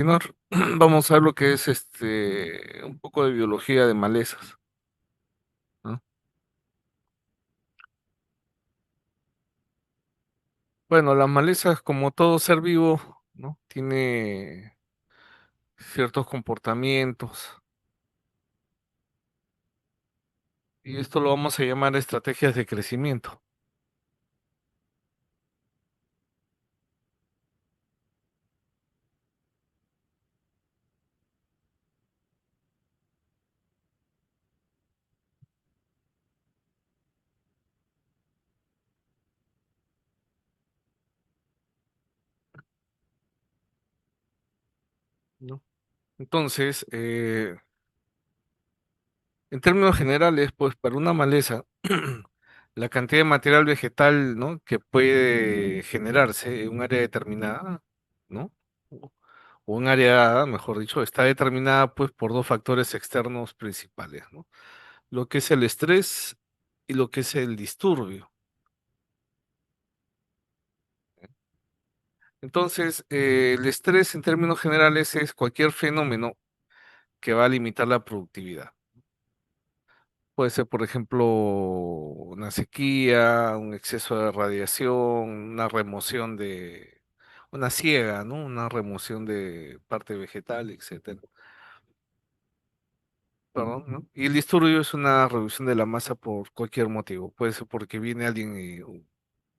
Continuar, vamos a ver lo que es un poco de biología de malezas, ¿no? Bueno, las malezas, como todo ser vivo, ¿no? Tiene ciertos comportamientos, y esto lo vamos a llamar estrategias de crecimiento, ¿no? Entonces, en términos generales, pues para una maleza, la cantidad de material vegetal, ¿no? que puede generarse en un área determinada, ¿no? O un área, mejor dicho, está determinada pues por dos factores externos principales, ¿no? Lo que es el estrés y lo que es el disturbio. Entonces, el estrés en términos generales es cualquier fenómeno que va a limitar la productividad. Puede ser, por ejemplo, una sequía, un exceso de radiación, una remoción de, una siega, ¿no? Una remoción de parte vegetal, etcétera. Perdón, ¿no? Y el disturbio es una reducción de la masa por cualquier motivo. Puede ser porque viene alguien y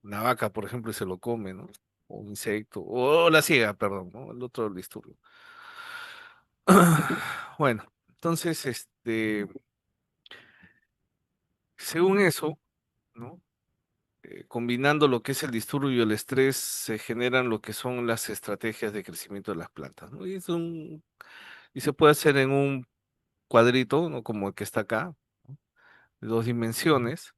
una vaca, por ejemplo, y se lo come, ¿no? O un insecto, o la ciega, perdón, ¿no? El otro el disturbio. Bueno, entonces, según eso, ¿no? Combinando lo que es el disturbio y el estrés, se generan lo que son las estrategias de crecimiento de las plantas, ¿no? Y se puede hacer en un cuadrito, ¿no? Como el que está acá, ¿no? De dos dimensiones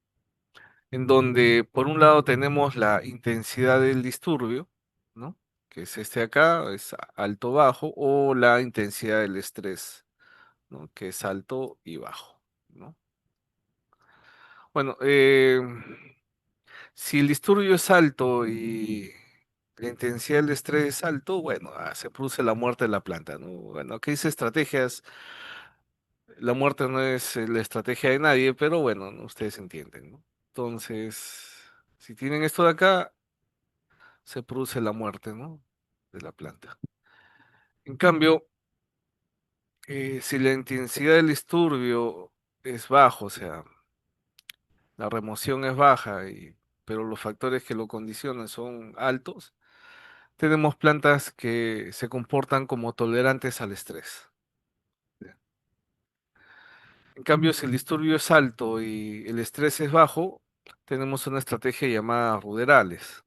en donde por un lado tenemos la intensidad del disturbio, ¿no? Que es este acá, es alto bajo, o la intensidad del estrés, ¿no? Que es alto y bajo, ¿no? Bueno, si el disturbio es alto y la intensidad del estrés es alto, bueno, se produce la muerte de la planta, ¿no? Bueno, aquí dice estrategias, la muerte no es la estrategia de nadie, pero bueno, ¿no? Ustedes entienden, ¿no? Entonces, si tienen esto de acá, se produce la muerte, ¿no? De la planta. En cambio, si la intensidad del disturbio es bajo, o sea, la remoción es baja, pero los factores que lo condicionan son altos, tenemos plantas que se comportan como tolerantes al estrés. En cambio, si el disturbio es alto y el estrés es bajo, tenemos una estrategia llamada ruderales.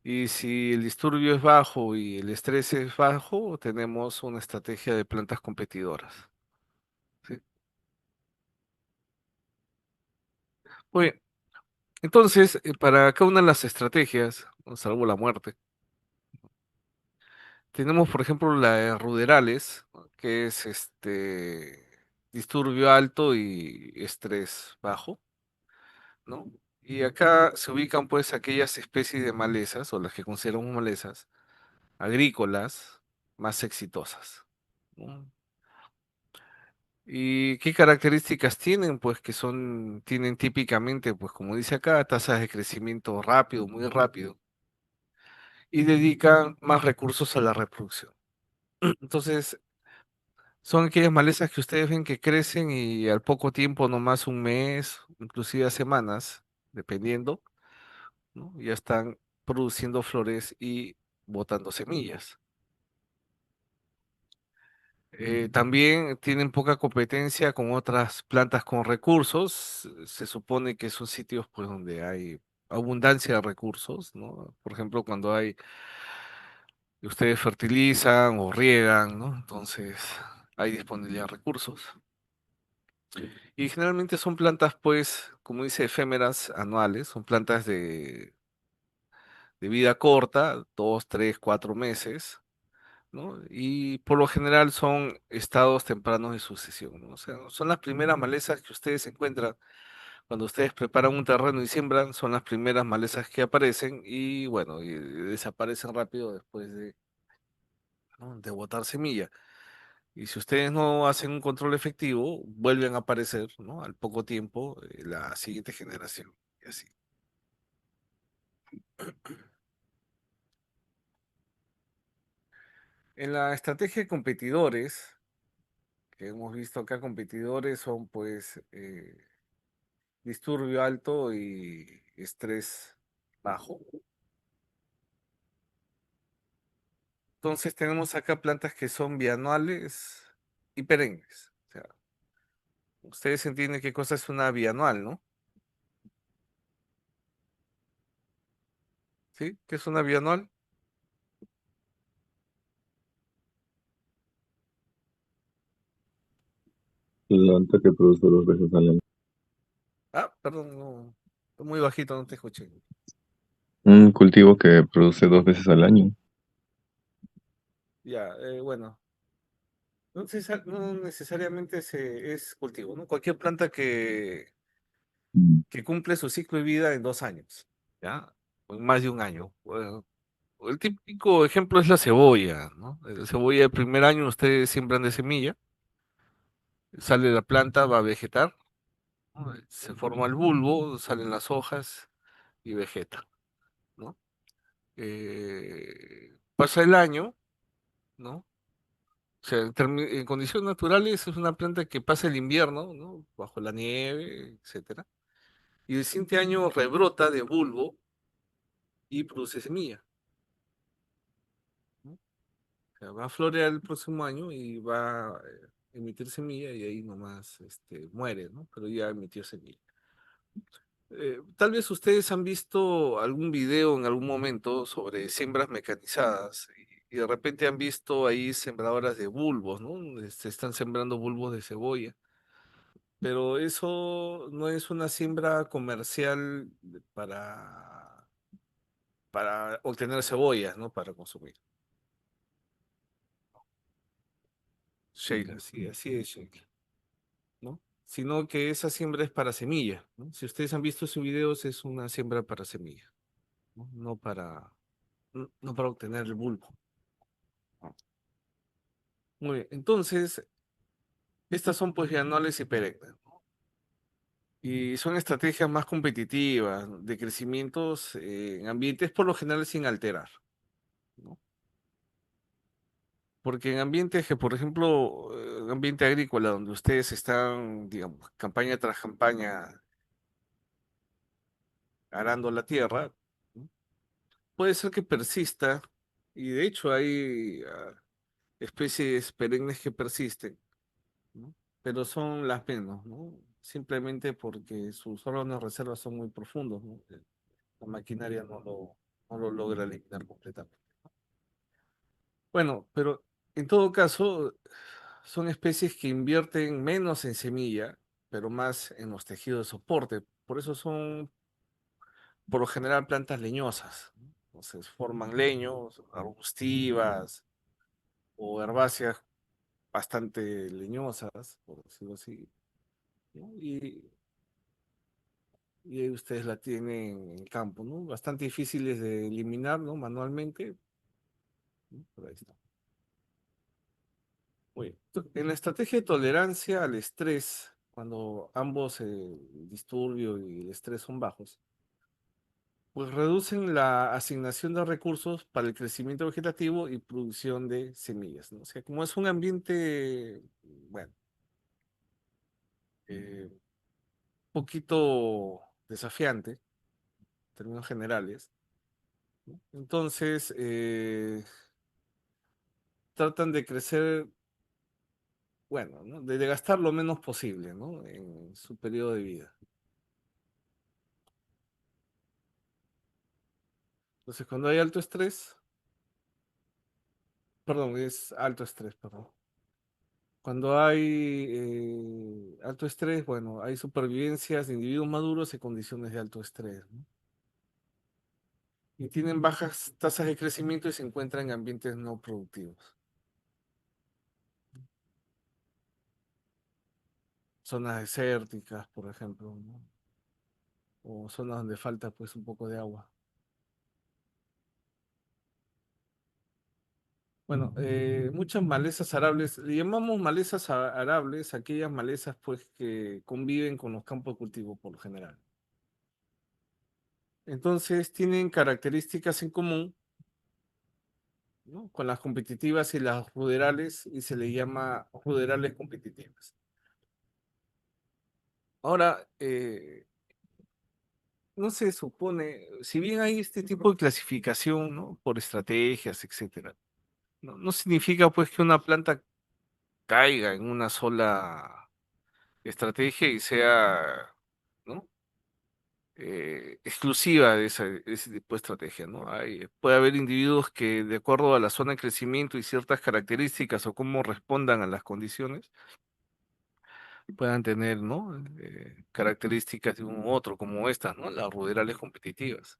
Y si el disturbio es bajo y el estrés es bajo, tenemos una estrategia de plantas competidoras. ¿Sí? Muy bien. Entonces, para cada una de las estrategias, ¿no? Salvo la muerte, tenemos, por ejemplo, la de ruderales, ¿no? Que es disturbio alto y estrés bajo, ¿no? Y acá se ubican pues aquellas especies de malezas, o las que consideramos malezas, agrícolas, más exitosas, ¿no? ¿Y qué características tienen? Pues que tienen típicamente, pues como dice acá, tasas de crecimiento rápido, muy rápido, y dedican más recursos a la reproducción. Entonces, son aquellas malezas que ustedes ven que crecen y al poco tiempo, nomás un mes, inclusive a semanas, dependiendo, ¿no? Ya están produciendo flores y botando semillas. También tienen poca competencia con otras plantas con recursos. Se supone que son sitios pues donde hay abundancia de recursos, ¿no? Por ejemplo, cuando ustedes fertilizan o riegan, ¿no? Entonces hay disponibilidad de recursos. Y generalmente son plantas, pues, como dice, efémeras anuales, son plantas de vida corta, 2, 3, 4 meses, ¿no? Y por lo general son estados tempranos de sucesión, ¿no? O sea, son las primeras malezas que ustedes encuentran cuando ustedes preparan un terreno y siembran, son las primeras malezas que aparecen y bueno, y desaparecen rápido después de ¿no? De botar semilla. Y si ustedes no hacen un control efectivo, vuelven a aparecer, ¿no? Al poco tiempo, la siguiente generación. Y así. En la estrategia de competidores, que hemos visto acá, competidores son pues disturbio alto y estrés bajo. Entonces tenemos acá plantas que son bianuales y perennes. O sea, ustedes entienden qué cosa es una bianual, ¿no? ¿Sí? ¿Qué es una bianual? Planta que produce 2 veces al año. Ah, perdón, no, estoy muy bajito, no te escuché. Un cultivo que produce 2 veces al año. Ya, bueno, no necesariamente es cultivo, ¿no? Cualquier planta Mm. que cumple su ciclo de vida en 2 años, ¿ya? O en más de un año. Bueno, el típico ejemplo es la cebolla, ¿no? La cebolla el primer año ustedes siembran de semilla, sale la planta, va a vegetar, ¿no? Se forma el bulbo, salen las hojas y vegeta, ¿no? Pasa el año, ¿no? O sea, en condiciones naturales es una planta que pasa el invierno, ¿no? Bajo la nieve, etcétera. Y el siguiente año rebrota de bulbo y produce semilla, ¿no? O sea, va a florear el próximo año y va a emitir semilla y ahí nomás muere, ¿no? Pero ya emitió semilla. Tal vez ustedes han visto algún video en algún momento sobre siembras mecanizadas y de repente han visto ahí sembradoras de bulbos, ¿no? Se están sembrando bulbos de cebolla. Pero eso no es una siembra comercial para obtener cebollas, ¿no? Para consumir. Sheila, sí, así es, Sheila, ¿no? Sino que esa siembra es para semilla, ¿no? Si ustedes han visto sus videos, es una siembra para semilla, ¿no? No para obtener el bulbo. ¿No? Muy bien, entonces, estas son pues anuales y perennes, ¿no? Y son estrategias más competitivas, ¿no? De crecimientos en ambientes por lo general sin alterar, ¿no? Porque en ambientes que, por ejemplo, ambiente agrícola, donde ustedes están, digamos, campaña tras campaña arando la tierra, ¿no? Puede ser que persista, y de hecho hay especies perennes que persisten, ¿no? Pero son las menos, ¿no? Simplemente porque sus órganos de reserva son muy profundos, ¿no? La maquinaria no lo logra eliminar completamente. Bueno, pero en todo caso, son especies que invierten menos en semilla, pero más en los tejidos de soporte. Por eso son, por lo general, plantas leñosas, ¿no? Entonces forman leños, arbustivas o herbáceas bastante leñosas, por decirlo así, ¿no? Y ahí ustedes la tienen en el campo, ¿no? Bastante difíciles de eliminar, ¿no? Manualmente, ¿no? Pero ahí está. Muy bien. En la estrategia de tolerancia al estrés, cuando ambos el disturbio y el estrés son bajos, pues reducen la asignación de recursos para el crecimiento vegetativo y producción de semillas, ¿no? O sea, como es un ambiente, bueno, poquito desafiante, en términos generales, ¿no? Entonces, tratan de crecer, bueno, ¿no? De gastar lo menos posible, ¿no? En su periodo de vida. Entonces, cuando hay alto estrés, perdón, es alto estrés, perdón. Cuando hay alto estrés, bueno, hay supervivencias de individuos maduros en condiciones de alto estrés, ¿no? Y tienen bajas tasas de crecimiento y se encuentran en ambientes no productivos. Zonas desérticas, por ejemplo, ¿no? O zonas donde falta pues un poco de agua. Bueno, muchas malezas arables, le llamamos malezas arables, aquellas malezas pues que conviven con los campos de cultivo por lo general. Entonces tienen características en común, ¿no? Con las competitivas y las ruderales y se le llama ruderales competitivas. Ahora, no se supone, si bien hay este tipo de clasificación, ¿no? Por estrategias, etcétera, no significa pues que una planta caiga en una sola estrategia y sea, ¿no? Exclusiva de ese tipo de estrategia, ¿no? Puede haber individuos que, de acuerdo a la zona de crecimiento y ciertas características o cómo respondan a las condiciones, puedan tener, ¿no? Características de un u otro, como estas, ¿no? Las ruderales competitivas.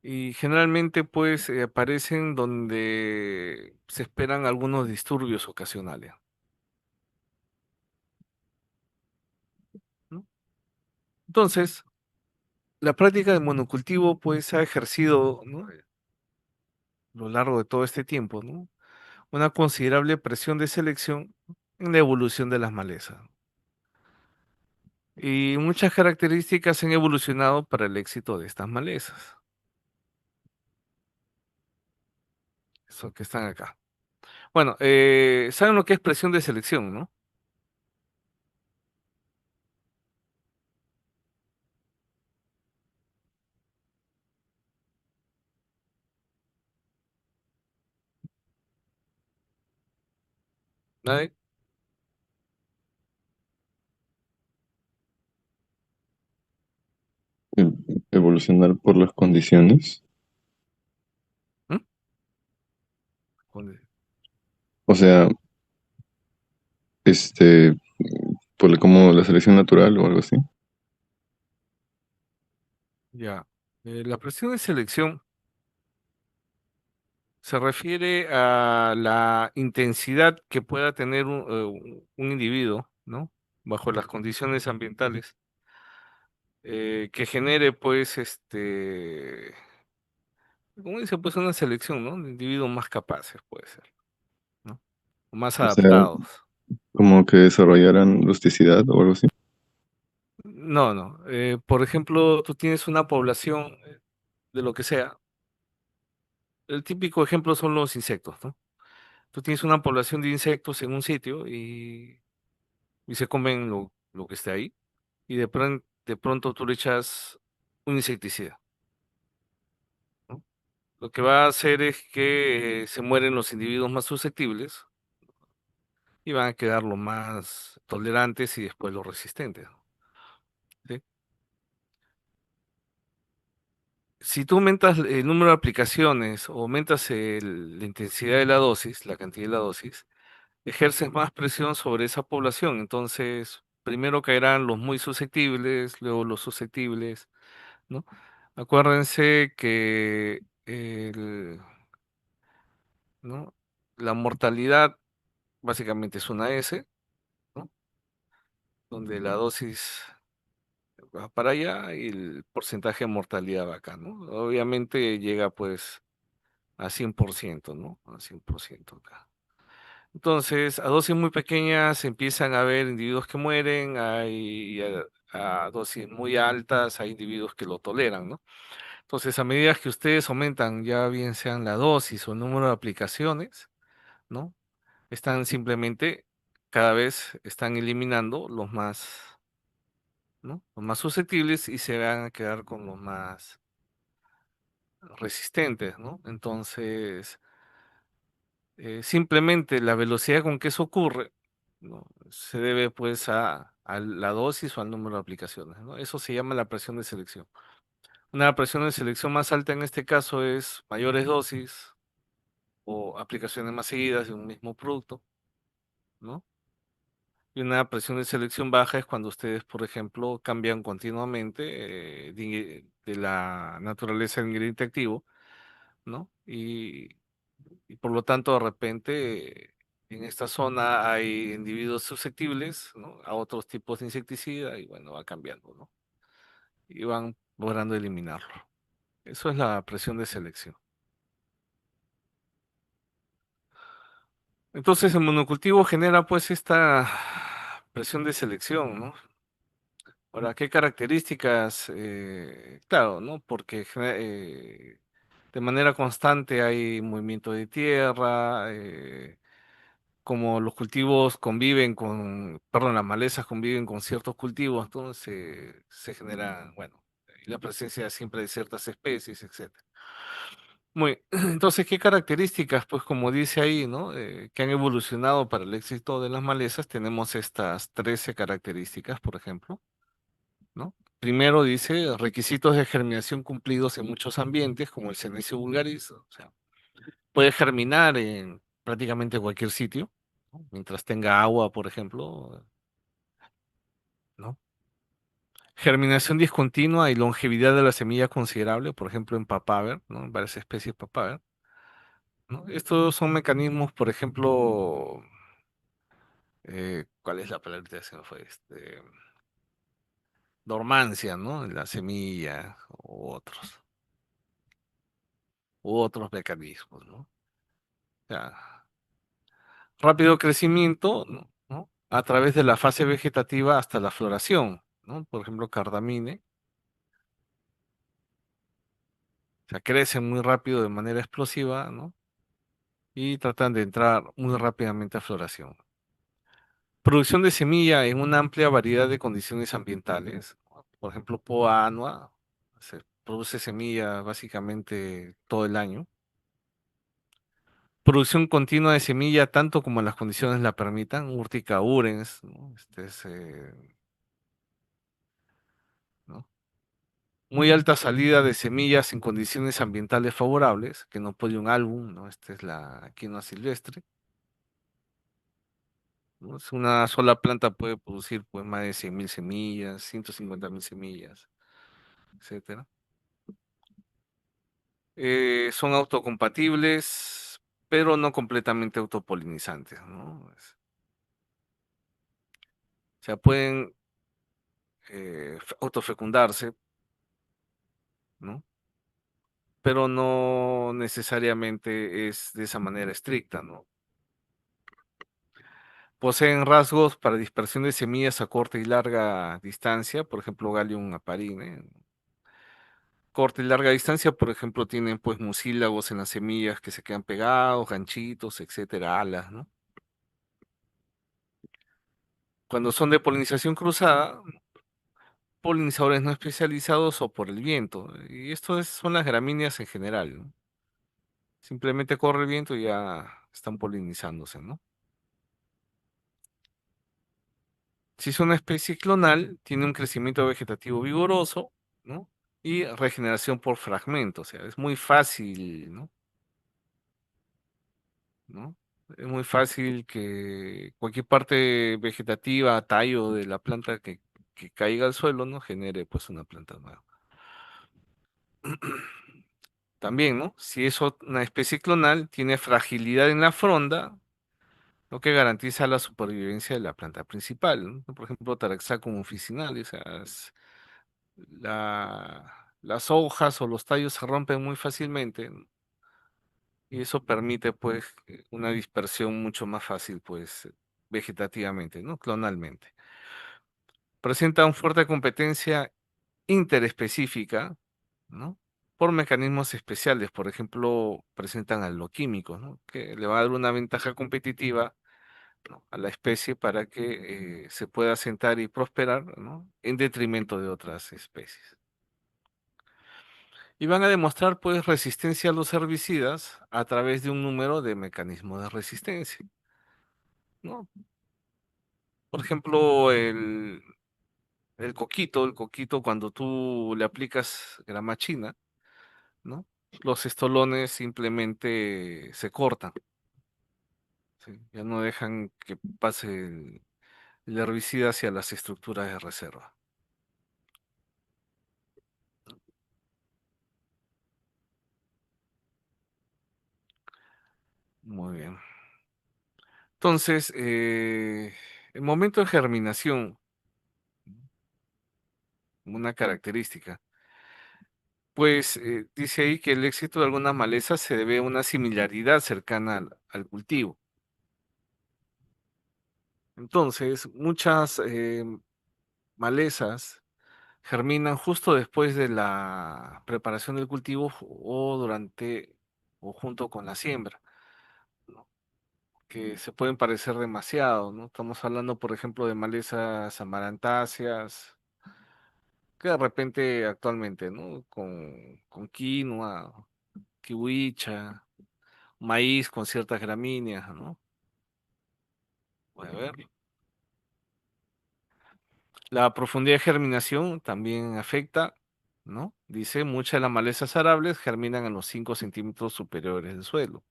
Y generalmente, pues, aparecen donde se esperan algunos disturbios ocasionales, ¿no? Entonces, la práctica de monocultivo, pues, se ha ejercido, ¿no? A lo largo de todo este tiempo, ¿no? Una considerable presión de selección en la evolución de las malezas. Y muchas características han evolucionado para el éxito de estas malezas, eso que están acá. Bueno, ¿saben lo que es presión de selección, no? ¿Nadie? Evolucionar por las condiciones. ¿Mm? Con- O sea, este, por como la selección natural o algo así. Ya. La presión de selección se refiere a la intensidad que pueda tener un individuo, ¿no? Bajo las condiciones ambientales, que genere, pues, como dice, pues una selección, ¿no? De individuos más capaces, puede ser, ¿no? O más O sea, adaptados. como que desarrollaran rusticidad o algo así. No, no. Por ejemplo, tú tienes una población de lo que sea. El típico ejemplo son los insectos, ¿no? Tú tienes una población de insectos en un sitio y se comen lo que esté ahí. Y de pronto tú le echas un insecticida, ¿no? Lo que va a hacer es que se mueren los individuos más susceptibles y van a quedar los más tolerantes y después los resistentes, ¿sí? Si tú aumentas el número de aplicaciones o aumentas la intensidad de la dosis, la cantidad de la dosis, ejerces más presión sobre esa población. Entonces, primero caerán los muy susceptibles, luego los susceptibles, ¿no? Acuérdense que ¿no? La mortalidad básicamente es una S, ¿no? Donde la dosis va para allá y el porcentaje de mortalidad va acá, ¿no? Obviamente llega pues a 100%, ¿no? A 100% acá. Entonces, a dosis muy pequeñas empiezan a haber individuos que mueren, a dosis muy altas hay individuos que lo toleran, ¿no? Entonces, a medida que ustedes aumentan, ya bien sean la dosis o el número de aplicaciones, ¿no? Están simplemente, cada vez están eliminando los más, ¿no? Los más susceptibles y se van a quedar con los más resistentes, ¿no? Entonces, simplemente la velocidad con que eso ocurre, ¿no? Se debe pues a la dosis o al número de aplicaciones, ¿no? Eso se llama la presión de selección. Una presión de selección más alta en este caso es mayores dosis o aplicaciones más seguidas de un mismo producto, ¿no? Y una presión de selección baja es cuando ustedes, por ejemplo, cambian continuamente de la naturaleza del ingrediente activo, ¿no? Y por lo tanto, de repente, en esta zona hay individuos susceptibles, ¿no? A otros tipos de insecticida y bueno, va cambiando, ¿no? Y van logrando eliminarlo. Eso es la presión de selección. Entonces el monocultivo genera pues esta presión de selección, ¿no? Ahora, ¿qué características? Claro, ¿no? Porque de manera constante hay movimiento de tierra, como los cultivos conviven con, perdón, las malezas conviven con ciertos cultivos, entonces se genera, bueno, la presencia siempre de ciertas especies, etcétera. Muy, entonces, ¿qué características? Pues como dice ahí, ¿no? Que han evolucionado para el éxito de las malezas, tenemos estas 13 características, por ejemplo, ¿no? Primero dice requisitos de germinación cumplidos en muchos ambientes, como el Senecio vulgaris, o sea, puede germinar en prácticamente cualquier sitio, ¿no? Mientras tenga agua, por ejemplo, ¿no? Germinación discontinua y longevidad de la semilla considerable, por ejemplo, en papaver, ¿no? En varias especies de papaver, ¿no? Estos son mecanismos, por ejemplo, ¿cuál es la palabra que se me fue? Dormancia, ¿no? En la semilla u otros mecanismos, ¿no? O sea, rápido crecimiento, ¿no? A través de la fase vegetativa hasta la floración, ¿no? Por ejemplo, cardamine, o sea, crecen muy rápido de manera explosiva, ¿no? Y tratan de entrar muy rápidamente a floración. Producción de semilla en una amplia variedad de condiciones ambientales, ¿no? Por ejemplo, poa annua, se produce semilla básicamente todo el año. Producción continua de semilla tanto como las condiciones la permitan, urtica urens, ¿no? ¿No? Muy alta salida de semillas en condiciones ambientales favorables, que no puede un álbum, ¿no? Esta es la quinoa silvestre, ¿no? Es una sola planta puede producir pues más de 100.000 semillas, 150.000 semillas, etcétera. Son autocompatibles, pero no completamente autopolinizantes, ¿no? O sea, pueden autofecundarse, ¿no? Pero no necesariamente es de esa manera estricta, ¿no? Poseen rasgos para dispersión de semillas a corta y larga distancia, por ejemplo, Gallium aparine. Corta y larga distancia, por ejemplo, tienen pues mucílagos en las semillas que se quedan pegados, ganchitos, etcétera, alas, ¿no? Cuando son de polinización cruzada, polinizadores no especializados o por el viento. Y son las gramíneas en general, ¿no? Simplemente corre el viento y ya están polinizándose, ¿no? Si es una especie clonal, tiene un crecimiento vegetativo vigoroso, ¿no? Y regeneración por fragmento, o sea, es muy fácil, ¿no? ¿No? Es muy fácil que cualquier parte vegetativa, tallo de la planta que caiga al suelo, ¿no? Genere pues una planta nueva. También, ¿no? Si es una especie clonal, tiene fragilidad en la fronda, lo que garantiza la supervivencia de la planta principal, ¿no? Por ejemplo, Taraxacum officinalis, o sea, las hojas o los tallos se rompen muy fácilmente, ¿no? Y eso permite pues una dispersión mucho más fácil pues vegetativamente, ¿no? Clonalmente. Presentan fuerte competencia interespecífica, ¿no? Por mecanismos especiales, por ejemplo, presentan aloquímicos, ¿no? Que le va a dar una ventaja competitiva, ¿no? A la especie para que se pueda asentar y prosperar, ¿no? En detrimento de otras especies. Y van a demostrar pues resistencia a los herbicidas a través de un número de mecanismos de resistencia, ¿no? Por ejemplo, el coquito cuando tú le aplicas grama china, ¿no? Los estolones simplemente se cortan, ¿sí? Ya no dejan que pase el herbicida hacia las estructuras de reserva. Muy bien. Entonces, el momento de germinación, una característica. Pues dice ahí que el éxito de algunas malezas se debe a una similaridad cercana al cultivo. Entonces, muchas malezas germinan justo después de la preparación del cultivo o durante o junto con la siembra, ¿no? Que se pueden parecer demasiado, ¿no? Estamos hablando, por ejemplo, de malezas amarantáceas, que de repente actualmente, ¿no? Con quinoa, kiwicha, maíz con ciertas gramíneas, ¿no? Puede ver. La profundidad de germinación también afecta, ¿no? Dice, muchas de las malezas arables germinan en los 5 centímetros superiores del suelo,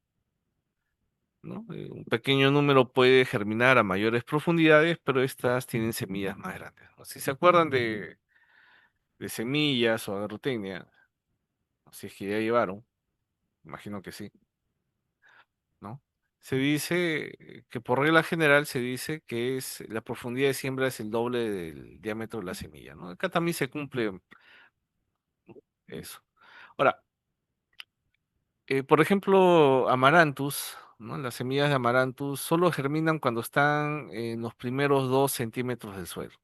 ¿no? Un pequeño número puede germinar a mayores profundidades, pero estas tienen semillas más grandes, ¿no? Si se acuerdan de semillas o agrotecnia, si es que ya llevaron, imagino que sí, ¿no? Se dice que por regla general se dice que es la profundidad de siembra es el doble del diámetro de la semilla, ¿no? Acá también se cumple eso. Ahora, por ejemplo, Amaranthus, ¿no? Las semillas de Amaranthus solo germinan cuando están en los primeros 2 centímetros del suelo.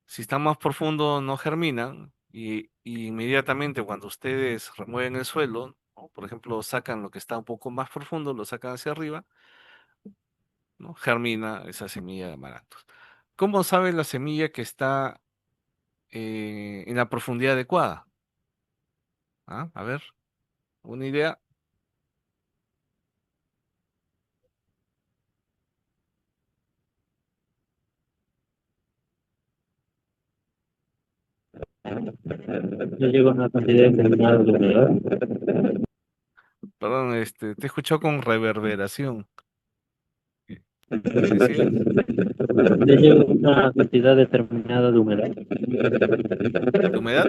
Si están más profundo, no germinan y inmediatamente cuando ustedes remueven el suelo, ¿no? Por ejemplo, sacan lo que está un poco más profundo, lo sacan hacia arriba, ¿no? Germina esa semilla de Amaranthus. ¿Cómo sabe la semilla que está en la profundidad adecuada? ¿Ah? A ver, una idea. Yo llego a una cantidad determinada de humedad. Perdón, te he escuchado con reverberación. ¿Qué decías? Yo llego a una cantidad determinada de humedad. ¿De humedad?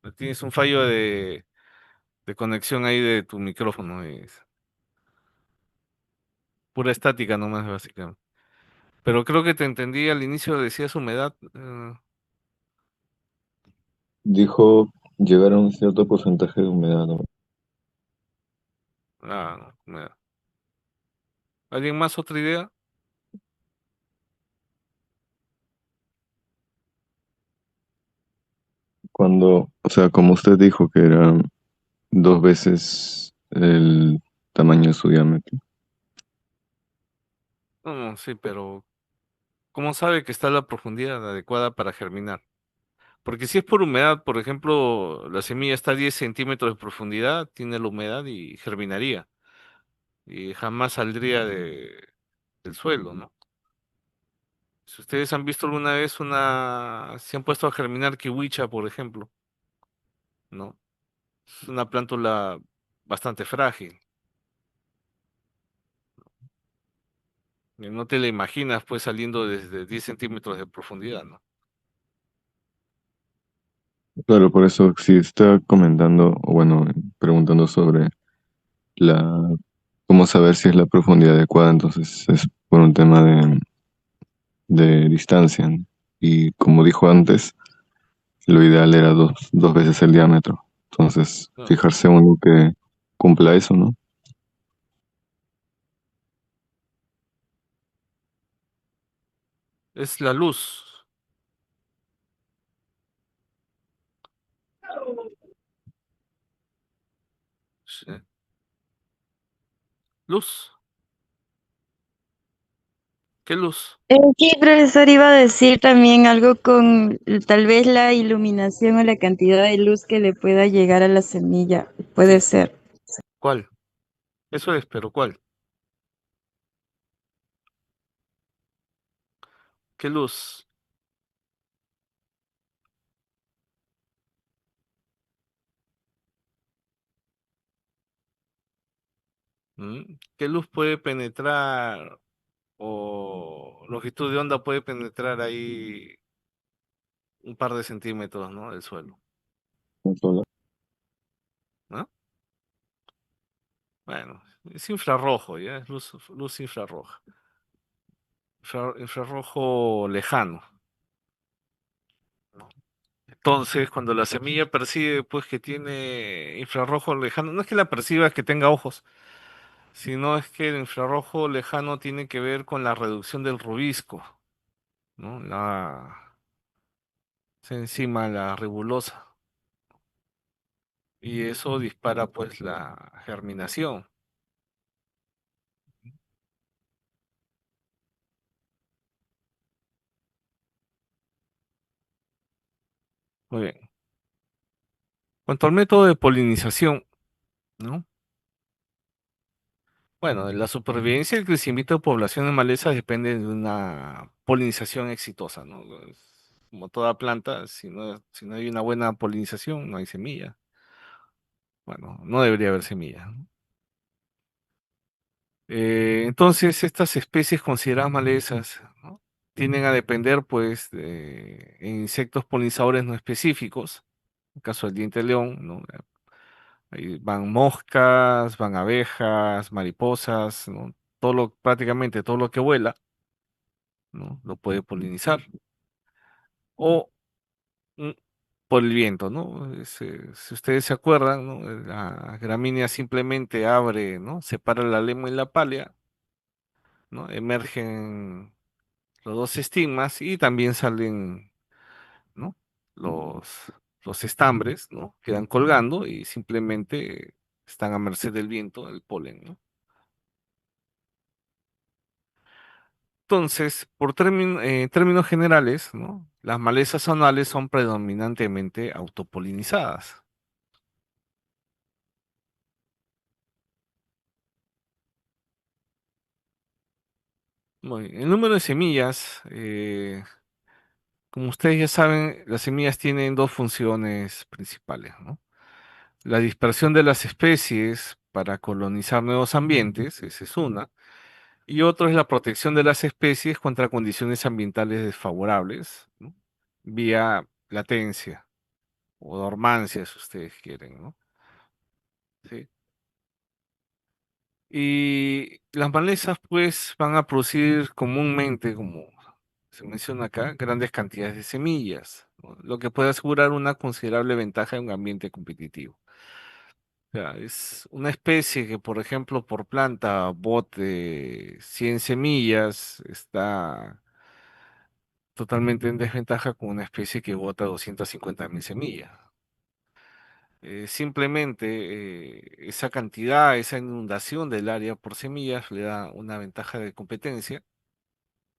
Ah, tienes un fallo de conexión ahí de tu micrófono. Es pura estática nomás, básicamente. Pero creo que te entendí al inicio, decías humedad. Dijo llegar a un cierto porcentaje de humedad, ¿no? No, humedad. ¿Alguien más otra idea? Cuando, o sea, como usted dijo que era 2 veces el tamaño de su diámetro. No, no, sí, pero ¿cómo sabe que está la profundidad adecuada para germinar? Porque si es por humedad, por ejemplo, la semilla está a 10 centímetros de profundidad, tiene la humedad y germinaría. Y jamás saldría del suelo, ¿no? Si ustedes han visto alguna vez se han puesto a germinar kiwicha, por ejemplo, ¿no? Es una plántula bastante frágil. Y no te la imaginas, pues, saliendo desde 10 centímetros de profundidad, ¿no? Claro, por eso si está comentando, o bueno, preguntando sobre la, cómo saber si es la profundidad adecuada, entonces es por un tema de distancia, ¿no? Y como dijo antes, lo ideal era 2 veces el diámetro. Entonces, No, fijarse uno que cumpla eso, ¿no? es la luz. Sí. Luz. ¿Qué luz? Sí, profesor, iba a decir también algo con tal vez la iluminación o la cantidad de luz que le pueda llegar a la semilla. Puede Sí. ser. ¿Cuál? Eso es, pero ¿cuál? ¿Qué luz? ¿Qué luz puede penetrar o longitud de onda puede penetrar ahí un par de centímetros, ¿no? Del suelo, Sola. ¿no? Bueno, es infrarrojo, ya, es luz infrarroja. infrarrojo lejano, ¿no? Entonces, cuando la semilla percibe pues que tiene infrarrojo lejano, no es que la perciba que tenga ojos, sino es que el infrarrojo lejano tiene que ver con la reducción del rubisco, ¿no? La enzima, la ribulosa, y eso dispara pues la germinación. Muy bien. Cuanto al método de polinización, ¿no? Bueno, la supervivencia y el crecimiento de población de malezas depende de una polinización exitosa, ¿no? Como toda planta, si no hay una buena polinización, no hay semilla. Bueno, no debería haber semilla, ¿no? Entonces, estas especies consideradas malezas, ¿no? Tienden a depender, pues, de insectos polinizadores no específicos. En el caso del diente de león, ¿no? Ahí van moscas, van abejas, mariposas, ¿no? Prácticamente todo lo que vuela, ¿no? Lo puede polinizar. O mm, por el viento, ¿no? Si ustedes se acuerdan, ¿no? La gramínea simplemente abre, ¿no? Separa la lema y la pálea, ¿no? Emergen los dos estigmas y también salen, ¿no? Los, los estambres, ¿no? Quedan colgando y simplemente están a merced del viento, del polen, ¿no? Entonces, términos generales, ¿no? Las malezas anales son predominantemente autopolinizadas. Muy bien. El número de semillas, como ustedes ya saben, las semillas tienen dos funciones principales, ¿no? La dispersión de las especies para colonizar nuevos ambientes, esa es una, y otro es la protección de las especies contra condiciones ambientales desfavorables, ¿no? Vía latencia o dormancia, si ustedes quieren, ¿no? Sí. Y las malezas, pues, van a producir comúnmente, como se menciona acá, grandes cantidades de semillas, ¿no? Lo que puede asegurar una considerable ventaja en un ambiente competitivo. O sea, es una especie que, por ejemplo, por planta bote 100 semillas, está totalmente en desventaja con una especie que bota 250.000 semillas. Simplemente esa cantidad, esa inundación del área por semillas le da una ventaja de competencia,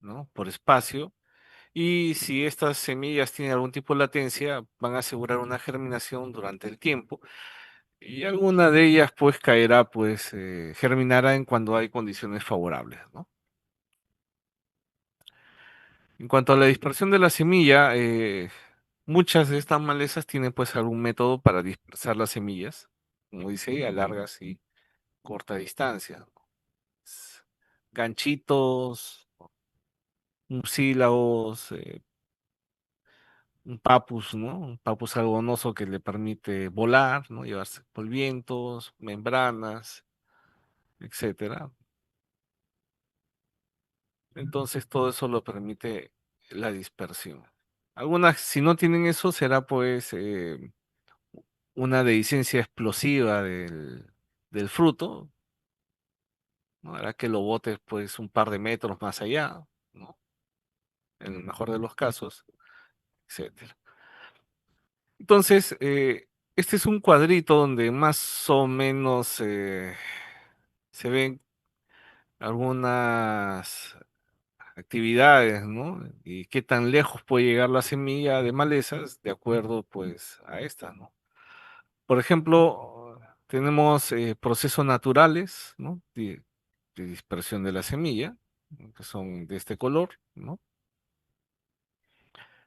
¿no? Por espacio. Y si estas semillas tienen algún tipo de latencia, van a asegurar una germinación durante el tiempo. Y alguna de ellas, pues, caerá, pues, germinará en cuando hay condiciones favorables, ¿no? En cuanto a la dispersión de la semilla, muchas de estas malezas tienen, pues, algún método para dispersar las semillas, como dice, a largas y corta distancia. s- Ganchitos, mucílagos, un papus, ¿no? Un papus algodonoso que le permite volar, ¿no? Llevarse por vientos, membranas, etcétera. Entonces todo eso lo permite la dispersión. Algunas, si no tienen eso, será pues una dehiscencia explosiva del fruto, ¿no? Hará que lo botes pues un par de metros más allá, ¿no? En el mejor de los casos, etcétera. Entonces, este es un cuadrito donde más o menos se ven algunas actividades, ¿no? Y qué tan lejos puede llegar la semilla de malezas de acuerdo, pues, a esta, ¿no? Por ejemplo, tenemos procesos naturales, ¿no? De dispersión de la semilla, ¿no? Que son de este color, ¿no?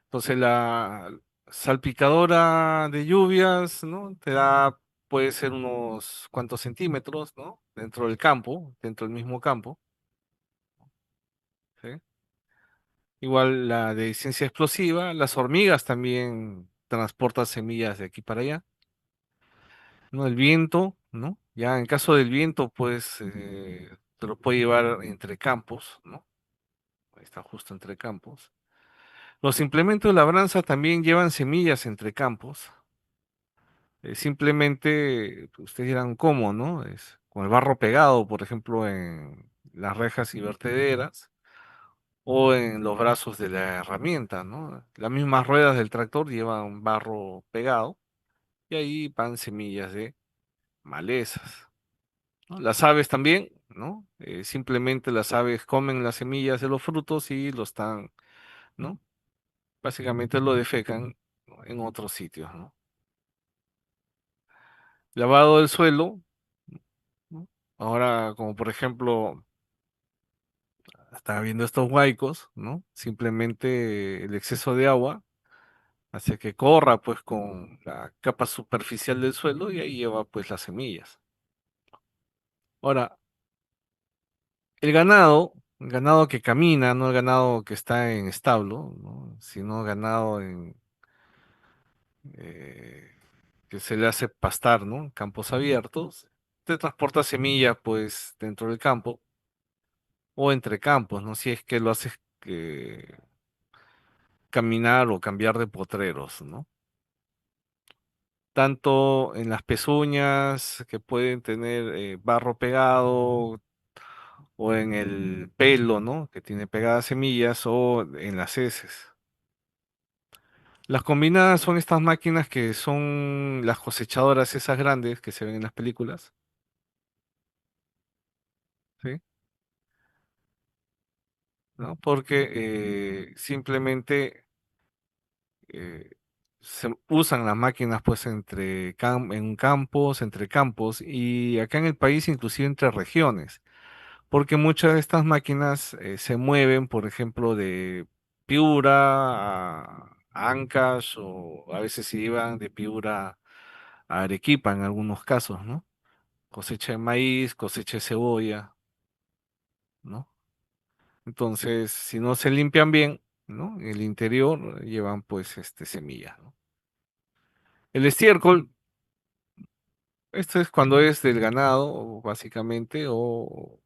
Entonces la salpicadora de lluvias, ¿no? Te da, puede ser unos cuantos centímetros, ¿no? Dentro del campo, dentro del mismo campo, ¿sí? Igual la de ciencia explosiva, las hormigas también transportan semillas de aquí para allá, ¿no? El viento, ¿no? Ya en caso del viento, pues te lo puede llevar entre campos, ¿no? Está justo entre campos. Los implementos de labranza también llevan semillas entre campos. Simplemente, ustedes dirán, ¿cómo, no? Es con el barro pegado, por ejemplo, en las rejas y vertederas o en los brazos de la herramienta, ¿no? Las mismas ruedas del tractor llevan barro pegado y ahí van semillas de malezas, ¿no? Las aves también, ¿no? Simplemente las aves comen las semillas de los frutos y lo están, ¿no? Básicamente lo defecan, ¿no?, en otros sitios, ¿no? Lavado del suelo, ¿no? Ahora, como por ejemplo, estaba viendo estos huaicos, ¿no? Simplemente el exceso de agua hace que corra pues con la capa superficial del suelo y ahí lleva pues las semillas. Ahora, el ganado que camina, no el ganado que está en establo, ¿no?, sino ganado eh, que se le hace pastar, ¿no?, en campos abiertos, te transporta semilla pues dentro del campo o entre campos, ¿no? Si es que lo haces caminar o cambiar de potreros, ¿no? Tanto en las pezuñas que pueden tener barro pegado o en el pelo, ¿no?, que tiene pegadas semillas o en las heces. Las combinadas son estas máquinas que son las cosechadoras esas grandes que se ven en las películas, ¿sí? ¿No? Porque simplemente eh, se usan las máquinas pues en campos, entre campos y acá en el país inclusive entre regiones, porque muchas de estas máquinas se mueven, por ejemplo, de Piura a Ancash o a veces se llevan de Piura a Arequipa en algunos casos, ¿no? Cosecha de maíz, cosecha de cebolla, ¿no? Entonces, si no se limpian bien, ¿no?, en el interior llevan pues semillas, ¿no? El estiércol, esto es cuando es del ganado, básicamente, o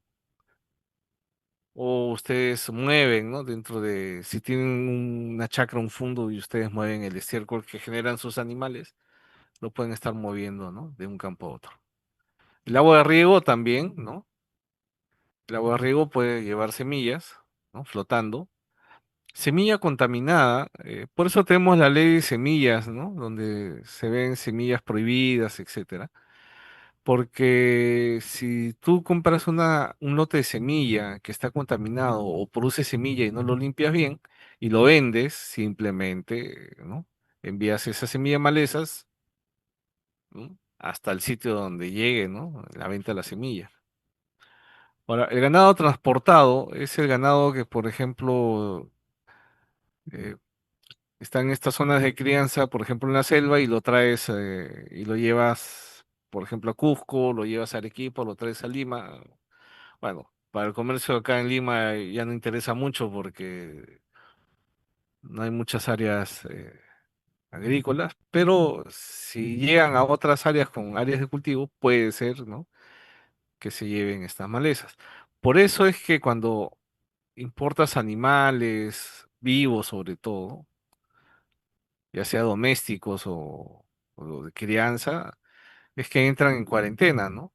ustedes mueven, ¿no? Dentro de, si tienen una chacra, un fundo y ustedes mueven el estiércol que generan sus animales, lo pueden estar moviendo, ¿no?, de un campo a otro. El agua de riego también, ¿no? El agua de riego puede llevar semillas, ¿no?, flotando. Semilla contaminada, por eso tenemos la ley de semillas, ¿no?, donde se ven semillas prohibidas, etcétera. Porque si tú compras un lote de semilla que está contaminado o produce semilla y no lo limpias bien y lo vendes, simplemente, ¿no?, envías esa semilla a malezas, ¿no?, hasta el sitio donde llegue, ¿no?, la venta de la semilla. Ahora, el ganado transportado es el ganado que, por ejemplo, eh, está en estas zonas de crianza, por ejemplo, en la selva, y lo traes y lo llevas, por ejemplo, a Cusco, lo llevas a Arequipa, lo traes a Lima. Bueno, para el comercio acá en Lima ya no interesa mucho porque no hay muchas áreas agrícolas, pero si llegan a otras áreas con áreas de cultivo, puede ser, ¿no?, que se lleven estas malezas. Por eso es que cuando importas animales vivos, sobre todo, ya sea domésticos o de crianza, es que entran en cuarentena, ¿no?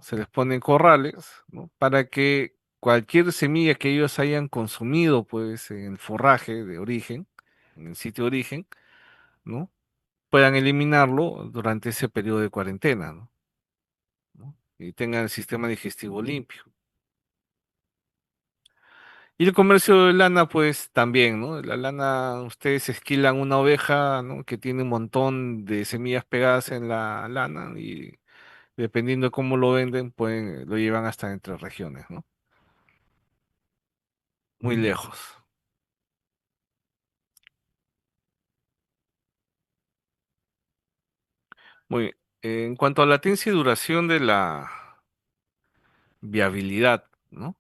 Se les ponen corrales, ¿no?, para que cualquier semilla que ellos hayan consumido, pues, en el forraje de origen, en el sitio de origen, ¿no?, puedan eliminarlo durante ese periodo de cuarentena, ¿no? ¿No? Y tengan el sistema digestivo limpio. Y el comercio de lana, pues también, ¿no? La lana, ustedes esquilan una oveja, ¿no?, que tiene un montón de semillas pegadas en la lana y dependiendo de cómo lo venden, lo llevan hasta entre regiones, ¿no? Muy lejos. Muy bien. En cuanto a latencia y duración de la viabilidad, ¿no?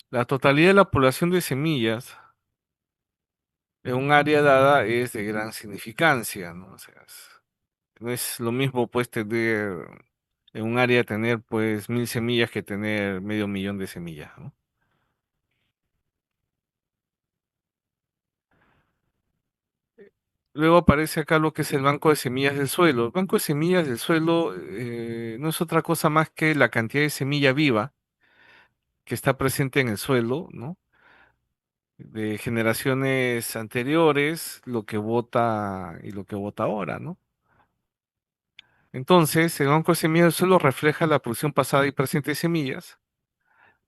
La totalidad de la población de semillas en un área dada es de gran significancia, ¿no? O sea, no es lo mismo pues tener en un área tener pues 1000 semillas que tener medio millón de semillas, ¿no? Luego aparece acá lo que es el banco de semillas del suelo. El banco de semillas del suelo no es otra cosa más que la cantidad de semilla viva que está presente en el suelo, ¿no? De generaciones anteriores, lo que vota y lo que vota ahora, ¿no? Entonces, el banco de semillas del suelo refleja la producción pasada y presente de semillas,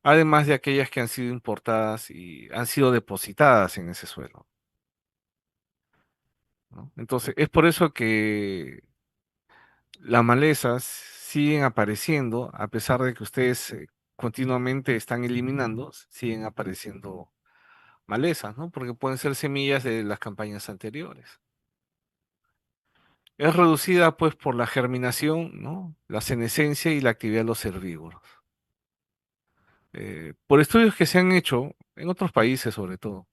además de aquellas que han sido importadas y han sido depositadas en ese suelo, ¿no? Entonces, es por eso que las malezas siguen apareciendo, a pesar de que ustedes continuamente están eliminando, siguen apareciendo malezas, ¿no? Porque pueden ser semillas de las campañas anteriores. Es reducida pues por la germinación, ¿no? La senescencia y la actividad de los herbívoros. Por estudios que se han hecho en otros países sobre todo,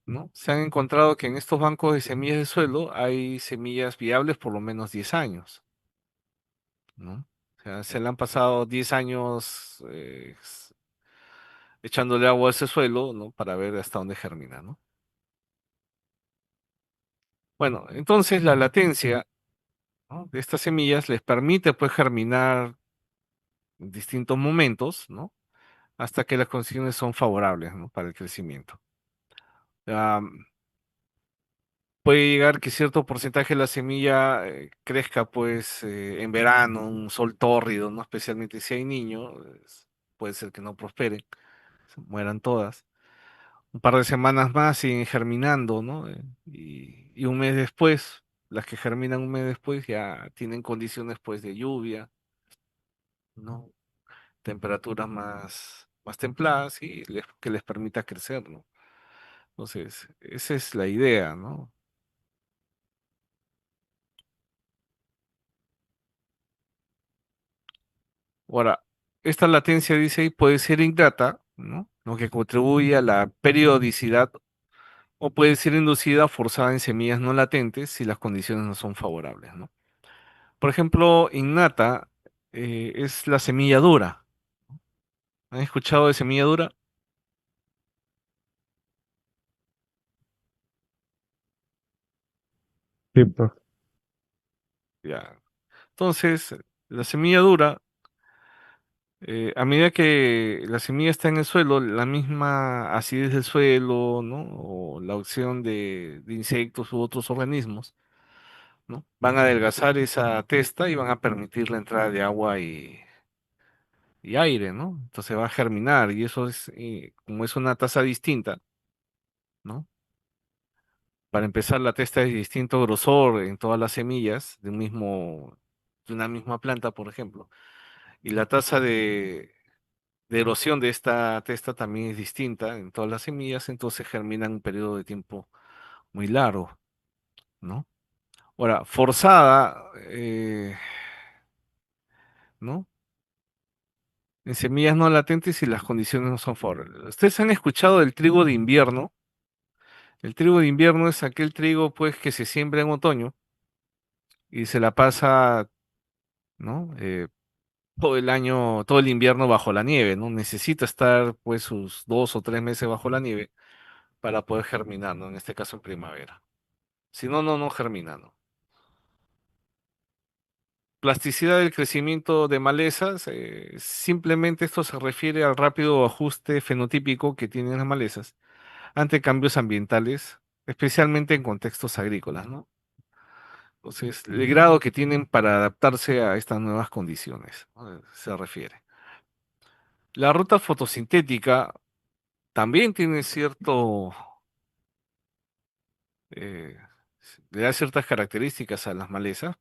¿no? Se han encontrado que en estos bancos de semillas de suelo hay semillas viables por lo menos 10 años, ¿no? O sea, se le han pasado 10 años echándole agua a ese suelo, ¿no? Para ver hasta dónde germina, ¿no? Bueno, entonces la latencia, ¿no? De estas semillas les permite pues germinar en distintos momentos, ¿no? Hasta que las condiciones son favorables, ¿no? Para el crecimiento. Ah, puede llegar que cierto porcentaje de la semilla crezca pues en verano, un sol tórrido, ¿no? Especialmente si hay niños, puede ser que no prosperen, se mueran todas. Un par de semanas más siguen germinando, ¿no? Y un mes después, las que germinan un mes después ya tienen condiciones pues de lluvia, ¿no? Temperaturas más templadas y que les permita crecer, ¿no? Entonces, esa es la idea, ¿no? Ahora, esta latencia, dice ahí, puede ser ingrata, ¿no? Lo que contribuye a la periodicidad o puede ser inducida o forzada en semillas no latentes si las condiciones no son favorables, ¿no? Por ejemplo, innata es la semilla dura. ¿Han escuchado de semilla dura? Sí, pues. Ya. Entonces, la semilla dura, a medida que la semilla está en el suelo, la misma acidez del suelo, ¿no? O la opción de insectos u otros organismos, ¿no? Van a adelgazar esa testa y van a permitir la entrada de agua y aire, ¿no? Entonces va a germinar y eso es, como es una tasa distinta, ¿no? Para empezar, la testa es de distinto grosor en todas las semillas de una misma planta, por ejemplo. Y la tasa de erosión de esta testa también es distinta en todas las semillas, entonces germina en un periodo de tiempo muy largo, ¿no? Ahora, forzada, ¿no? En semillas no latentes y las condiciones no son favorables. ¿Ustedes han escuchado del trigo de invierno? El trigo de invierno es aquel trigo, pues, que se siembra en otoño y se la pasa, ¿no? Todo el año, todo el invierno bajo la nieve, ¿no? Necesita estar, pues, sus 2 o 3 meses bajo la nieve para poder germinar, ¿no? En este caso en primavera. Si no, no germina, ¿no? Plasticidad del crecimiento de malezas, simplemente esto se refiere al rápido ajuste fenotípico que tienen las malezas ante cambios ambientales, especialmente en contextos agrícolas, ¿no? Entonces, el grado que tienen para adaptarse a estas nuevas condiciones, ¿no? Se refiere. La ruta fotosintética también tiene eh, le da ciertas características a las malezas,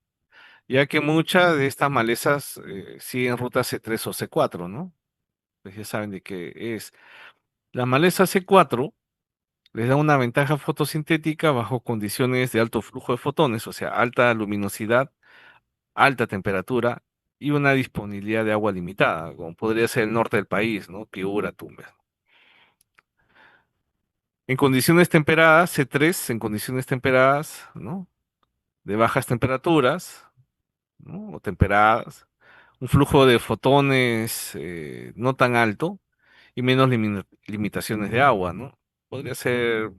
ya que muchas de estas malezas siguen ruta C3 o C4, ¿no? Pues ya saben de qué es. La maleza C4 les da una ventaja fotosintética bajo condiciones de alto flujo de fotones, o sea, alta luminosidad, alta temperatura y una disponibilidad de agua limitada, como podría ser el norte del país, ¿no? Piura, Tumbes. En condiciones temperadas, C3, en condiciones temperadas, ¿no? De bajas temperaturas, ¿no? O temperadas, un flujo de fotones no tan alto y menos limitaciones de agua, ¿no? Podría ser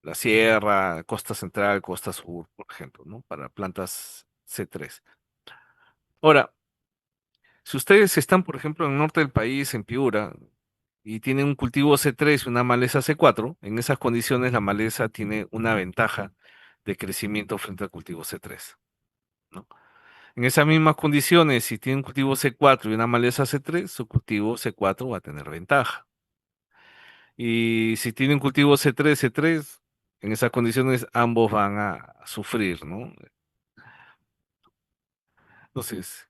la sierra, costa central, costa sur, por ejemplo, ¿no? Para plantas C3. Ahora, si ustedes están, por ejemplo, en el norte del país, en Piura, y tienen un cultivo C3 y una maleza C4, en esas condiciones la maleza tiene una ventaja de crecimiento frente al cultivo C3, ¿no? En esas mismas condiciones, si tiene un cultivo C4 y una maleza C3, su cultivo C4 va a tener ventaja. Y si tiene un cultivo C3, C3, en esas condiciones ambos van a sufrir, ¿no? Entonces,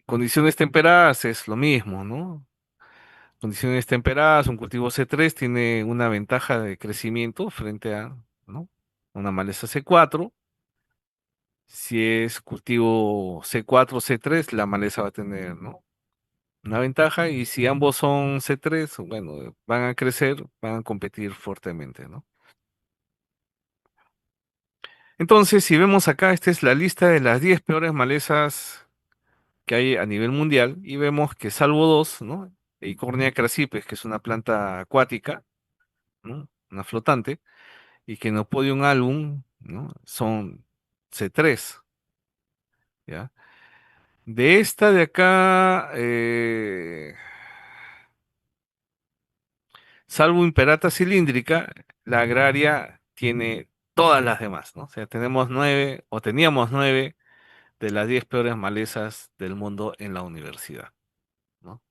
condiciones temperadas es lo mismo, ¿no? Condiciones temperadas, un cultivo C3 tiene una ventaja de crecimiento frente a, ¿no? Una maleza C4. Si es cultivo C4, C3, la maleza va a tener, ¿no? Una ventaja, y si ambos son C3, bueno, van a crecer, van a competir fuertemente, ¿no? Entonces, si vemos acá, esta es la lista de las 10 peores malezas que hay a nivel mundial, y vemos que salvo dos, ¿no? Eichhornia crassipes, que es una planta acuática, ¿no? Una flotante, y que en Podium album, ¿no? Son C3, ¿ya? De esta de acá, salvo Imperata cilíndrica, la agraria tiene todas las demás, ¿no? O sea, tenemos 9, o teníamos 9 de las 10 peores malezas del mundo en la universidad, ¿no?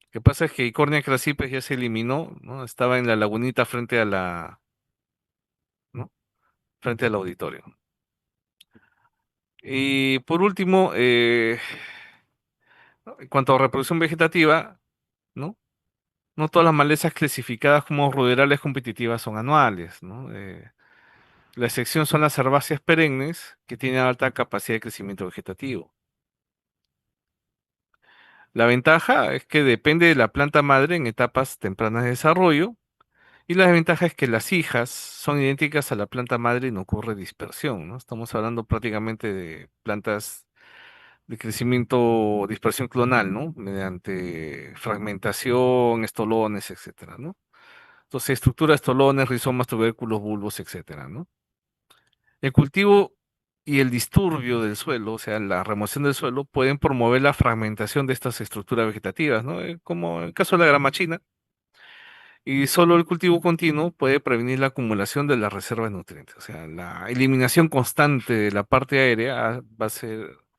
Lo que pasa es que Icornia crassipes ya se eliminó, ¿no? Estaba en la lagunita frente a la, ¿no? Frente al auditorio. Y por último, ¿no? En cuanto a reproducción vegetativa, ¿no? No todas las malezas clasificadas como ruderales competitivas son anuales, ¿no? La excepción son las herbáceas perennes, que tienen alta capacidad de crecimiento vegetativo. La ventaja es que depende de la planta madre en etapas tempranas de desarrollo, y la desventaja es que las hijas son idénticas a la planta madre y no ocurre dispersión, ¿no? Estamos hablando prácticamente de plantas de crecimiento, dispersión clonal, ¿no? Mediante fragmentación, estolones, etcétera, ¿no? Entonces, estructura estolones, rizomas, tubérculos, bulbos, etcétera, ¿no? El cultivo y el disturbio del suelo, o sea, la remoción del suelo, pueden promover la fragmentación de estas estructuras vegetativas, ¿no? Como en el caso de la grama china, y solo el cultivo continuo puede prevenir la acumulación de las reservas de nutrientes. O sea, la eliminación constante de la parte aérea va a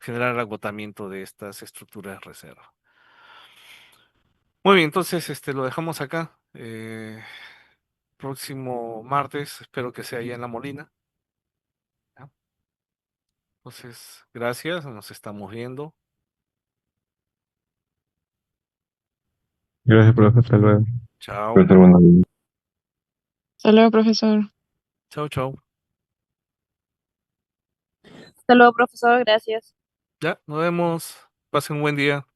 generar agotamiento de estas estructuras de reserva. Muy bien, entonces lo dejamos acá. Próximo martes, espero que sea allá en La Molina, ¿ya? Entonces, gracias, nos estamos viendo. Gracias, profe. Hasta luego. Chao, Profesor, buenos días. Hasta luego, profesor. chao, chao. Hasta luego, profesor. Gracias. Ya, nos vemos. Pasen un buen día.